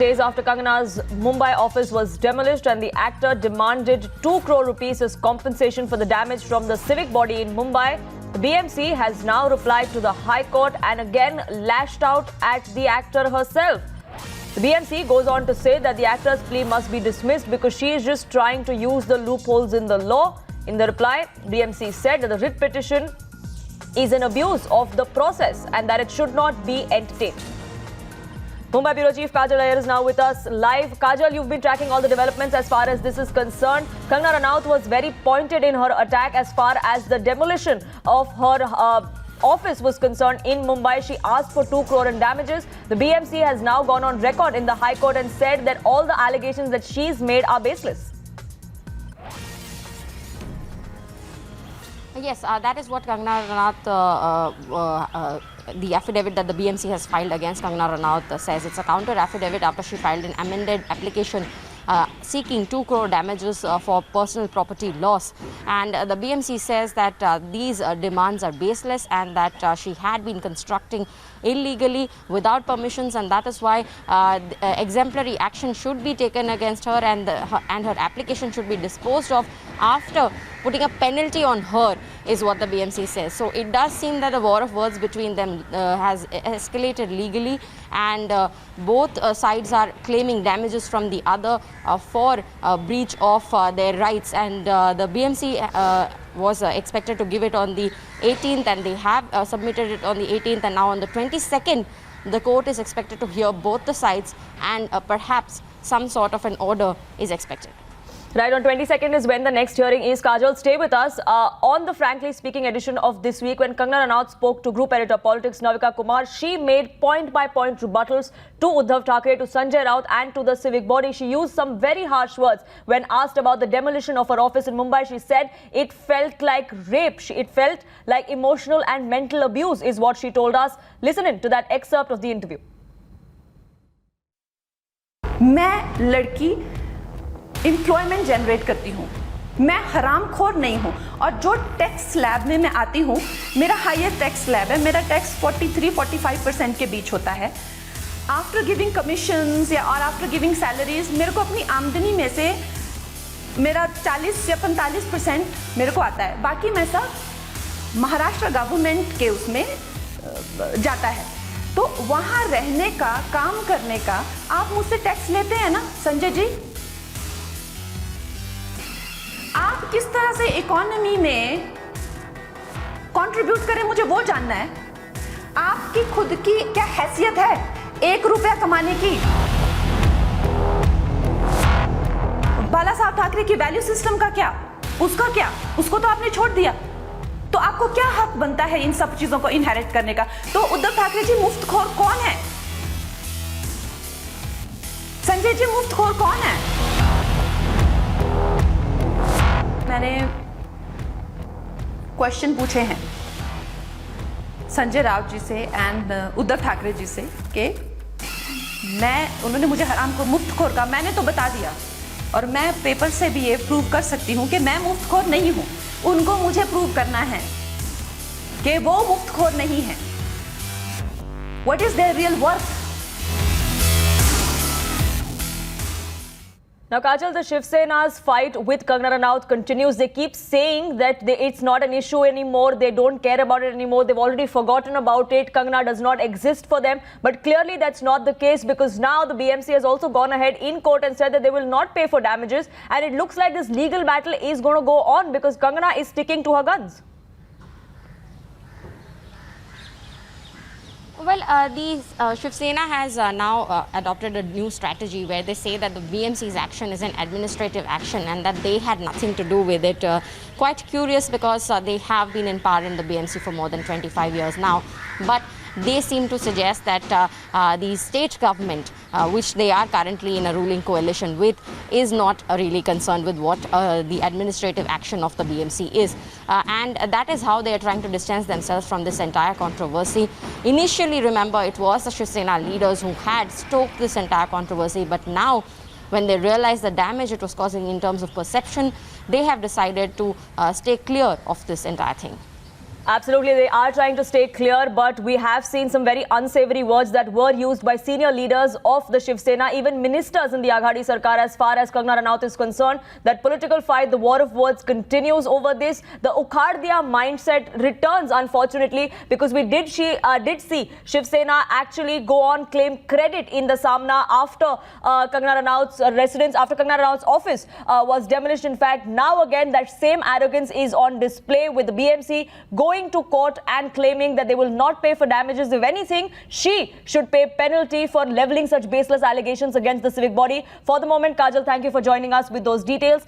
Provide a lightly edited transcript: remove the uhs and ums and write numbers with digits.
Days after Kangana's Mumbai office was demolished and the actor demanded 2 crore rupees as compensation for the damage from the civic body in Mumbai, the BMC has now replied to the High Court and again lashed out at the actor herself. The BMC goes on to say that the actor's plea must be dismissed because she is just trying to use the loopholes in the law. In the reply, BMC said that the writ petition is an abuse of the process and that it should not be entertained. Mumbai Bureau Chief Kajal Iyer is now with us live. Kajal, you've been tracking all the developments as far as this is concerned. Kangana Ranaut was very pointed in her attack as far as the demolition of her office was concerned in Mumbai. She asked for 2 crore in damages. The BMC has now gone on record in the High Court and said that all the allegations that she's made are baseless. Yes, that is what Kangana Ranaut, the affidavit that the BMC has filed against Kangana Ranaut says. It's a counter affidavit after she filed an amended application seeking 2 crore damages for personal property loss. And the BMC says that these demands are baseless and that she had been constructing illegally without permissions, and that is why exemplary action should be taken against her and her application should be disposed of after putting a penalty on her, is what the BMC says. So it does seem that the war of words between them has escalated legally, and both sides are claiming damages from the other for breach of their rights. And the BMC was expected to give it on the 18th, and they have submitted it on the 18th, and now on the 22nd the court is expected to hear both the sides, and perhaps some sort of an order is expected. Right, on 22nd is when the next hearing is. Kajal, stay with us. On the Frankly Speaking edition of This Week, when Kangana Ranaut spoke to Group Editor Politics Navika Kumar, she made point-by-point rebuttals to Uddhav Thackeray, to Sanjay Raut and to the civic body. She used some very harsh words. When asked about the demolition of her office in Mumbai, she said it felt like rape. It felt like emotional and mental abuse is what she told us. Listen in to that excerpt of the interview. मैं लड़की employment generate करती हूँ, मैं हरामखोर नहीं हूँ, और जो टैक्स स्लैब में मैं आती हूँ, मेरा हाईएस्ट टैक्स स्लैब है, मेरा टैक्स 43-45% के बीच होता है. आफ्टर गिविंग कमीशंस या और आफ्टर गिविंग सैलरीज मेरे को अपनी आमदनी में से मेरा 40 या 45% मेरे को आता है. बाकी मैं सब महाराष्ट्र गवर्नमेंट के उसमें जाता है. तो वहाँ रहने का, काम करने का आप मुझसे टैक्स लेते हैं ना संजय जी? आप किस तरह से इकोनॉमी में कंट्रीब्यूट करें, मुझे वो जानना है. आपकी खुद की क्या हैसियत है 1 रुपया कमाने की? बाला साहब ठाकरे की वैल्यू सिस्टम का क्या, उसका क्या, उसको तो आपने छोड़ दिया. तो आपको क्या हक बनता है इन सब चीजों को इनहेरिट करने का? तो उद्धव ठाकरे जी मुफ्तखोर कौन है? संजय जी मुफ्तखोर कौन है? मैंने क्वेश्चन पूछे हैं संजय राउत जी से एंड उद्धव ठाकरे जी से कि उन्होंने मुझे हरामखोर मुफ्तखोर का, मैंने तो बता दिया और मैं पेपर से भी ये प्रूव कर सकती हूँ कि मैं मुफ्तखोर नहीं हूँ. उनको मुझे प्रूव करना है कि वो मुफ्तखोर नहीं है. What is their real worth? Now, Kajal, the Shiv Sena's fight with Kangana Ranaut continues. They keep saying that it's not an issue anymore. They don't care about it anymore. They've already forgotten about it. Kangana does not exist for them. But clearly that's not the case, because now the BMC has also gone ahead in court and said that they will not pay for damages. And it looks like this legal battle is going to go on because Kangana is sticking to her guns. Well, the Shiv Sena has now adopted a new strategy where they say that the BMC's action is an administrative action and that they had nothing to do with it. Quite curious, because they have been in power in the BMC for more than 25 years now. But they seem to suggest that the state government, which they are currently in a ruling coalition with, is not really concerned with what the administrative action of the BMC is. And that is how they are trying to distance themselves from this entire controversy. Initially, remember, it was the Shiv Sena leaders who had stoked this entire controversy, but now when they realized the damage it was causing in terms of perception, they have decided to stay clear of this entire thing. Absolutely, they are trying to stay clear, but we have seen some very unsavory words that were used by senior leaders of the Shiv Sena, even ministers in the Aghadi Sarkar, as far as Kangana Ranaut is concerned. That political fight, the war of words continues over this. The Ukhad Diya mindset returns, unfortunately, because we did see Shiv Sena actually go on claim credit in the Samna after Kangana Ranaut's residence, after Kangana Ranaut's office was demolished. In fact, now again that same arrogance is on display, with the BMC going to court and claiming that they will not pay for damages. If anything, she should pay penalty for levelling such baseless allegations against the civic body. For the moment, Kajal, thank you for joining us with those details.